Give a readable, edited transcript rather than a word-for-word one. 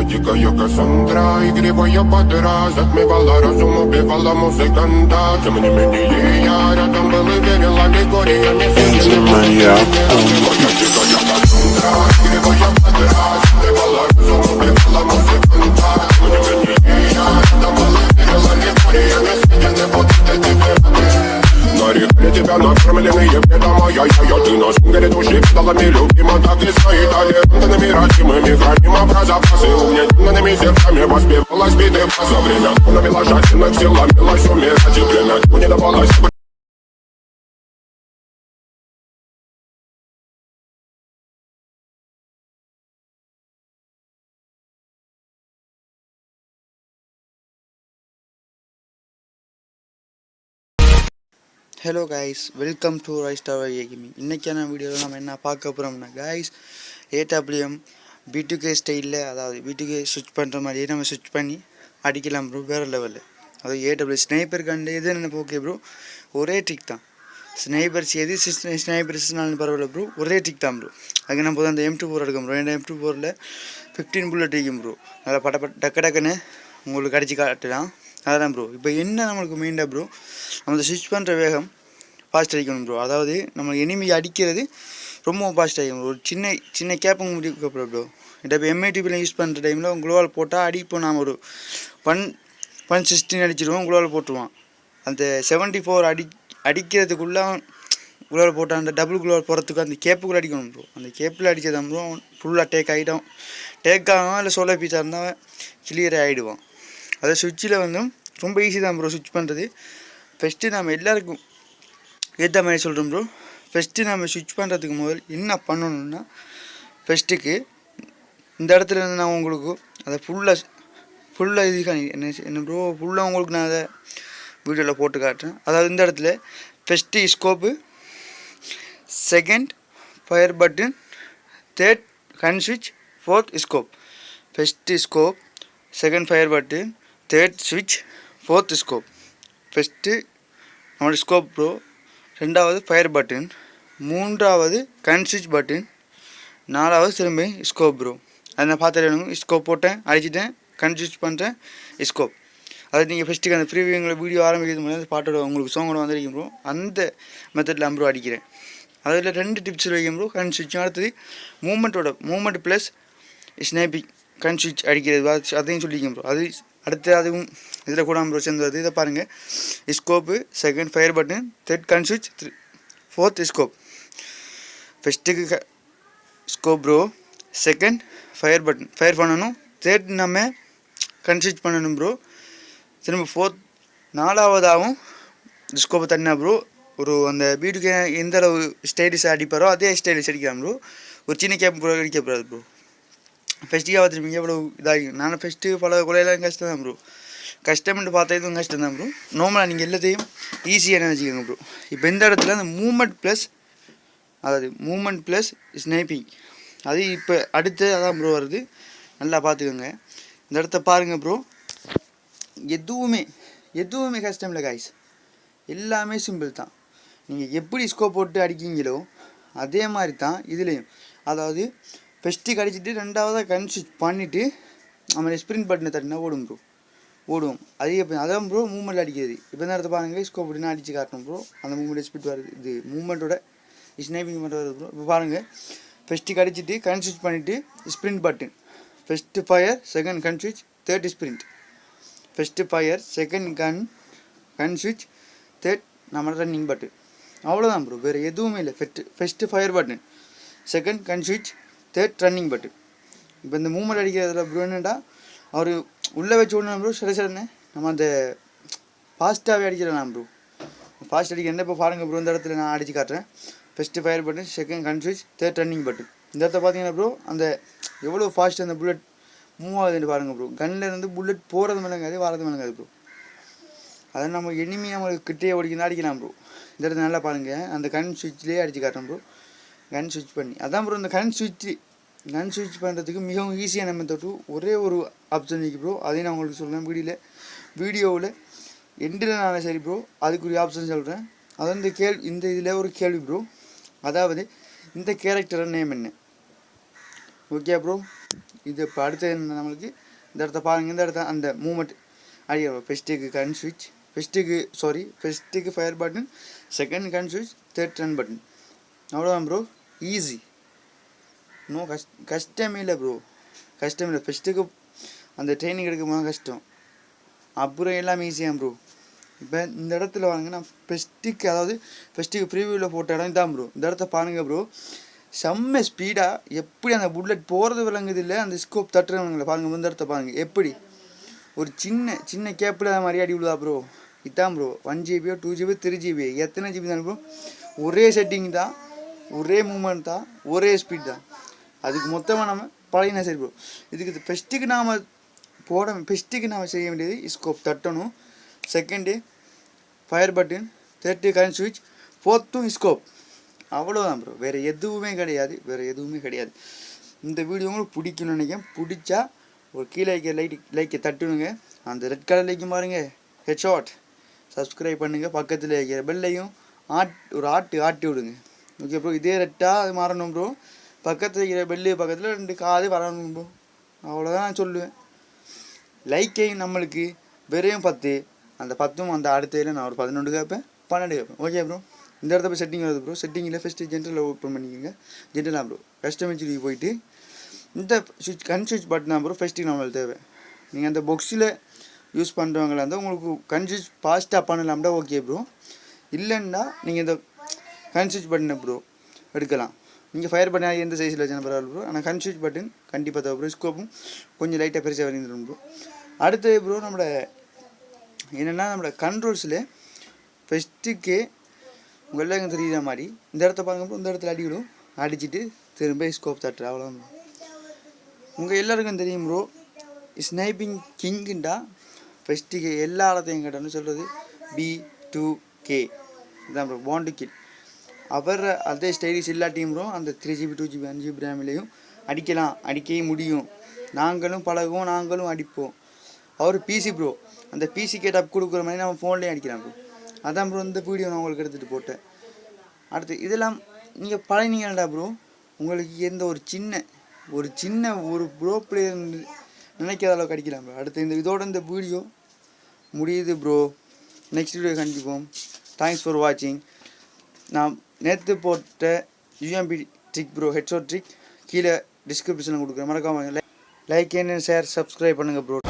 я дикая Кассандра. Игривая подраз, затмевала разум, убивала музыканта. Тем не менее я рядом был и верил аллегориями. Я дикая Кассандра. Игривая подраз, затмевала разум, убивала музыканта. Тем не менее я рядом был и верил аллегориями. Съедены вот эти веры. Нарекли тебя накормленные бредом, ты на сунгере души педалами любима. Так и свои талентами родимыми храним образопасы. Угнетенными сердцами воспевалась биты за время. Навела жадных сил, ломилась умирать и время не давалось. Hello guys, welcome to Raistar gaming. இன்றைக்கான வீடியோவில் நம்ம என்ன பார்க்க போகிறோம்னா கைஸ், ஏடபிள்யூஎம் B2K ஸ்டைலில், அதாவது B2K ஸ்விட்ச் பண்ணுற மாதிரியே நம்ம ஸ்விட்ச் பண்ணி அடிக்கலாம் ப்ரோ, வேறு லெவலில். அதாவது AW ஸ்னைப்பர் கண்டு எது என்ன ஓகே ப்ரோ, ஒரே ட்ரிக் தான். ஸ்னைப்பர்ஸ் எது ஸ்னைப்பர்ஸ்னாலும் பரவாயில்ல ப்ரோ, ஒரே ட்ரிக் தான் ப்ரோ. அதுக்கு நம்ம போதும் அந்த M24 எடுக்கும் ப்ரோ. ஏன்னா M24ல் 15 புல்லட் இருக்கும் ப்ரோ. நல்லா டக்குன்னு உங்களுக்கு அடித்து காட்டலாம். அதுதான் ப்ரோ. இப்போ என்ன நம்மளுக்கு மெயினாக ப்ரோ, நம்ம ஸ்விட்ச் பண்ணுற வேகம் ஃபாஸ்ட் அடிக்கணும் ப்ரோ. அதாவது நம்ம எனிமி அடிக்கிறது ரொம்ப ஃபாஸ்ட் ஆகிடும். ஒரு சின்ன கேப்புங்க முடிக்க ப்ரோ. இப்போ M80 யூஸ் பண்ணுற டைமில் குளோவால் போட்டால் அடிப்போம். நாம் ஒரு 116 அடிச்சிடுவோம், குளோவால் போட்டுருவான். அந்த 74 அடிக்கிறதுக்குள்ளே குளோவால் போட்டால் அந்த டபுள் குளோவால் போகிறதுக்கு அந்த கேப்புக்குள்ளே அடிக்கணும் ப்ரோ. அந்த கேப்பில் அடித்ததான் ப்ரோ ஃபுல்லாக டேக் ஆகிடும். டேக் ஆகாமல் இல்லை சோலோ பீஸாக இருந்தால் கிளியராக ஆகிடுவான். அதை சுவிட்சில் வந்து ரொம்ப ஈஸி தான் ப்ரோ ஸ்விட்ச் பண்ணுறது. ஃபஸ்ட்டு நம்ம எல்லாருக்கும் ஏற்ற மாதிரி சொல்கிறோம் ப்ரோ. ஃபஸ்ட்டு நம்ம ஸ்விட்ச் பண்ணுறதுக்கு முதல் என்ன பண்ணணுன்னா, ஃபஸ்ட்டுக்கு இந்த இடத்துல இருந்து நான் உங்களுக்கு அதை ஃபுல்லாக இது என்ன ப்ரோ, ஃபுல்லாக உங்களுக்கு நான் அதை வீடியோவில் போட்டு காட்டுறேன். அதாவது இந்த இடத்துல first scope, second fire button, third gun ஸ்விட்ச், fourth scope. First scope, second fire button, third ஸ்விட்ச், ஃபோர்த் ஸ்கோப். ஃபஸ்ட்டு நம்மளோட ஸ்கோப் ப்ரோ, ரெண்டாவது ஃபயர் பட்டன், மூன்றாவது கன் ஸ்விட்ச் பட்டன், நாலாவது திரும்பி ஸ்கோப் ப்ரோ. அதை நான் பார்த்துட்டு ஸ்கோப் போட்டேன், அடிச்சிட்டேன், கன் ஸ்விட்ச் பண்ணுறேன், ஸ்கோப். அது நீங்கள் ஃபஸ்ட்டுக்கு அந்த ப்ரீவியூங்களை வீடியோ ஆரம்பிக்கிறது முடியாது, அந்த பாட்டோட உங்களுக்கு சாங்கோட வந்துருக்கீங்க ப்ரோ. அந்த மெத்தடில் ப்ரோ அடிக்கிறேன். அதில் 2 டிப்ஸ் வைக்கும் ப்ரோ. கன் ஸ்விட்சும், அடுத்தது மூமெண்ட் ப்ளஸ் ஸ்னைப்பிங் கன் ஸ்விட்ச் அடிக்கிறது, அதையும் சொல்லிக்கேன் ப்ரோ. அது அடுத்து அதுவும் இதில் கூட ப்ரோ சேர்ந்து வருது. இதை பாருங்கள், scope, second fire button, third gun ஸ்விட்ச், ஃபோர்த் ஸ்கோப். ஃபஸ்ட்டுக்கு scope bro, second fire button fire பண்ணணும், தேர்ட் நம்ம கன் ஸ்விட்ச் பண்ணணும் ப்ரோ. திரும்ப ஃபோர்த் நாலாவதாகவும் ஸ்கோப்பை தண்ணா ப்ரோ. ஒரு அந்த B2K எந்த அளவு ஸ்டைலிஷ் அடிப்பாரோ அதே ஸ்டைலிஷ் அடிக்கலாம் ப்ரோ. ஒரு சின்ன கேப் ப்ரோ அடிக்கப்படாது ப்ரோ. ஃபஸ்ட்டுக்காக பார்த்துருப்பீங்க எவ்வளோ இதாகிடும். நான் ஃபஸ்ட்டு பல கொலையெல்லாம் கஷ்டம் தான் ப்ரோ. கஷ்டம்னு பார்த்தா இதுவும் கஷ்டம் தான் ப்ரோ. நார்மலாக நீங்கள் எல்லாத்தையும் ஈஸியாக நினச்சிக்கோங்க ப்ரோ. இப்போ இந்த இடத்துல அந்த மூமெண்ட் ப்ளஸ் ஸ்னைப்பிங், அது இப்போ அடுத்து அதான் ப்ரோ வருது. நல்லா பார்த்துக்கோங்க. இந்த இடத்த பாருங்கள் ப்ரோ. எதுவுமே கஷ்டம் இல்லை காய்ஸ், எல்லாமே சிம்பிள் தான். நீங்கள் எப்படி ஸ்கோப் போட்டு அடிக்கிங்களோ அதே மாதிரி தான் இதுலேயும். அதாவது ஃபஸ்ட்டு அடிச்சுட்டு ரெண்டாவதாக கன் ஸ்விட்ச் பண்ணிவிட்டு நம்ம ஸ்ப்ரிண்ட் பட்டனை தட்டினா ஓடுவோம். அதான் ப்ரோ மூமெண்ட் அடிக்கிறது. இப்போ இந்த இடத்த பாருங்கள், ஸ்கோப் அப்படின்னா அடித்து காட்டணும் ப்ரோ. அந்த மூமெண்ட் ஸ்பிரிட் வருது, இது மூமெண்ட்டோட ஸ்னைப்பிங் மட்டும் வருது ப்ரோ. இப்போ பாருங்கள், ஃபஸ்ட்டு அடிச்சுட்டு கன் ஸ்விட்ச் பண்ணிவிட்டு sprint button, first fire, second கன் ஸ்விட்ச், third sprint. First fire, second கன் ஸ்விட்ச், தேர்ட் நம்ம ரன்னிங் பட்டன். அவ்வளோதான் ப்ரோ, வேறு எதுவுமே இல்லை. ஃபஸ்ட்டு ஃபயர் பட்டன், செகண்ட் கன் ஸ்விட்ச், தேர்ட் ரன்னிங் பட்டன். இப்போ இந்த மூமெண்ட் அடிக்கிறதுல ப்ரோ என்னடா, அவர் உள்ளே வச்சு ஓடணும் ப்ரோ. சரி நம்ம அந்த ஃபாஸ்ட்டாகவே அடிச்சிடலாம் ப்ரோ. ஃபாஸ்ட் அடிக்கிறேன். இப்போ பாருங்கள் ப்ரோ, இந்த இடத்துல நான் அடித்து காட்டுறேன். ஃபஸ்ட்டு ஃபயர் பட்டன், செகண்ட் கன் ஸ்விட்ச், தேர்ட் ரன்னிங் பட்டன். இந்த இடத்த பார்த்தீங்கன்னா ப்ரோ, அந்த எவ்வளோ ஃபாஸ்ட் அந்த புல்லட் மூவ் ஆகுதுன்னு பாருங்கள் ப்ரோ. கன்னில் இருந்து புல்லட் போகிறது மேலங்காது, வரது மேலங்காது ப்ரோ. அதை நம்ம எனிமி நம்மளுக்கு கிட்டே அடிக்கலாம் ப்ரோ. இந்த இடத்துல நல்லா பாருங்கள், அந்த கன் ஸ்விட்ச்லேயே அடித்து காட்டுறேன் ப்ரோ. கன் ஸ்விட்ச் பண்ணி அதான் ப்ரோ, இந்த கன் ஸ்விட்ச் பண்ணுறதுக்கு மிகவும் ஈஸியான மெத்தட் ஒரே ஒரு ஆப்ஷன் இருக்குது ப்ரோ. அதையும் நான் உங்களுக்கு சொல்கிறேன் வீடியோவில் எண்டில் சரி ப்ரோ, அதுக்குரிய ஆப்ஷன் சொல்கிறேன். அது வந்து இந்த இதில் ஒரு கேள்வி ப்ரோ. அதாவது இந்த கேரக்டரோட நேம் என்ன, ஓகே ப்ரோ? இது இப்போ அடுத்தது என்ன நம்மளுக்கு இந்த இடத்த பாருங்கள், இந்த இடத்த அந்த மூமெண்ட் ஐயோ ஃபஸ்ட்டுக்கு கன் ஸ்விட்ச், ஃபஸ்ட்டுக்கு ஃபயர் பட்டன், செகண்ட் கன் ஸ்விட்ச், தேர்ட் ரன் பட்டன், அவ்வளோதான் ப்ரோ. ஈஸி, நோ கஷ்டமே இல்லை ப்ரோ, கஷ்டம் இல்லை. ஃபஸ்ட்டுக்கு அந்த ட்ரைனிங் எடுக்கும்போது கஷ்டம், அப்புறம் எல்லாம் ஈஸியாக ப்ரோ. இப்போ இந்த இடத்துல வாங்க, நான் ஃபஸ்ட்டுக்கு ப்ரீவியூவில் போட்ட இடம் தான் ப்ரோ. இந்த இடத்த பாருங்கள் ப்ரோ, செம்ம ஸ்பீடாக எப்படி அந்த புல்லட் போகிறது விளங்குது இல்லை, அந்த ஸ்கோப் தட்டுறவங்களை பாருங்கள். இந்த இடத்த பாருங்கள், எப்படி ஒரு சின்ன கேப்பில் அது மாதிரி அடி விழுதா ப்ரோ. இதுதான் ப்ரோ 1 GB 2 GB 3 GB எத்தனை GB தான் ப்ரோ, ஒரே செட்டிங் தான், ஒரே மூமெண்ட் தான், ஒரே ஸ்பீட் தான். அதுக்கு மொத்தமாக நம்ம பழகினா சரி ப்ரோ. இதுக்கு ஃபஸ்ட்டுக்கு நாம் செய்ய வேண்டியது ஸ்கோப் தட்டணும், second fire button, third current ஸ்விட்ச், ஃபோர்த்தும் ஸ்கோப், அவ்வளோதான் ப்ரோ. வேறு எதுவுமே கிடையாது. இந்த வீடியோ உங்களுக்கு பிடிக்கும்னு நினைக்கிறேன். பிடிச்சா ஒரு கீழே லைக்கை தட்டுணுங்க. அந்த ரெட் கலர் லைக்கும் பாருங்கள், ஹெட்ஷாட். சப்ஸ்கிரைப் பண்ணுங்கள், பக்கத்தில் இருக்கிற பெல்லையும் ஆட்டி விடுங்க. ஓகே ப்ரோ, இதே ரெட்டாக அது மாறணும் ப்ரோ. பக்கத்தில் இருக்கிற பெல்லு பக்கத்தில் 2 காது வரணும் ப்ரோ. அவ்வளோதான் நான் சொல்லுவேன். லைக்கையும் நம்மளுக்கு வெறும் 10, அந்த 10ம் அந்த அடுத்ததில் நான் ஒரு 11 கேட்பேன், 12 கேட்பேன். ஓகே ப்ரோ, இந்த இடத்த போய் செட்டிங் வருது ப்ரோ. செட்டிங்கில் ஃபஸ்ட்டு ஜென்ரலில் ஓப்பன் பண்ணிக்கோங்க. ஜென்ரலாக ப்ரோ கஸ்டமைஸ்க்கு போயிட்டு இந்த கன் ஸ்விட்ச் பட்டன் தான் ப்ரோ ஃபஸ்ட்டுக்கு நம்மளுக்கு தேவை. நீங்கள் அந்த பாக்ஸில் யூஸ் பண்ணுறவங்களா இருந்தால் உங்களுக்கு கன் ஸ்விட்ச் ஃபாஸ்ட்டாக பண்ணலாம்டா ஓகே ப்ரோ. இல்லைன்னா நீங்கள் இந்த கன் ஸ்விட்ச் பட்டனை ப்ரோ எடுக்கலாம். நீங்கள் ஃபயர் பட்டன் எந்த சைஸில் வச்சாலும் பரவாயில்ல ப்ரோ, ஆனால் கன் ஸ்விட்ச் பட்டன் கண்டிப்பாக தேவை ப்ரோ. ஸ்கோப்பும் கொஞ்சம் லைட்டாக பெருசாக வந்துடும் ப்ரோ. அடுத்தது ப்ரோ நம்மளோட கண்ட்ரோல்ஸில் ஃபஸ்ட்டுக்கு உங்கள் எல்லாருக்கும் தெரியுற மாதிரி இந்த இடத்த பாருங்க ப்ரோ. இந்த இடத்துல அடிக்கணும், அடிச்சுட்டு திரும்ப ஸ்கோப் தட்டுற, அவ்வளோதான் ப்ரோ. உங்கள் எல்லாருக்கும் தெரியும் ப்ரோ, ஸ்னைப்பிங் கிங்குண்டா ஃபஸ்ட்டுக்கு எல்லா இடத்தையும் கேட்டோன்னு சொல்கிறது B2K இதான் ப்ரோ, பாண்ட் டு கில். அவர் அதே ஸ்டைலிஷ் இல்லாட்டியும் ப்ரோ அந்த 3 GB 2 GB 5 GB ரேம்லேயும் அடிக்கவே முடியும். நாங்களும் பழகுவோம், நாங்களும் அடிப்போம். அவர் பிசி ப்ரோ, அந்த பிசி கேட்டப் கொடுக்குற மாதிரி நம்ம ஃபோன்லேயும் அடிக்கலாம் ப்ரோ. அதான் ப்ரோ இந்த வீடியோ நான் உங்களுக்கு எடுத்துகிட்டு போட்டேன். அடுத்து இதெல்லாம் நீங்கள் பழகினீங்கடா ப்ரோ, உங்களுக்கு எந்த ஒரு சின்ன ப்ரோ பிளேயர் நினைக்காத அளவுக்கு அடிக்கலாம் ப்ரோ. அடுத்து இதோட இந்த வீடியோ முடியுது ப்ரோ. நெக்ஸ்ட் வீடியோ கண்டிப்போம். தேங்க்ஸ் ஃபார் வாட்சிங். நான் நேற்று போட்ட UMP trick bro, headshot trick கீழே டிஸ்கிரிப்ஷனில் கொடுக்குறேன். மறக்காம லைக் அண்ட் ஷேர் சப்ஸ்கிரைப் பண்ணுங்கள் ப்ரோ.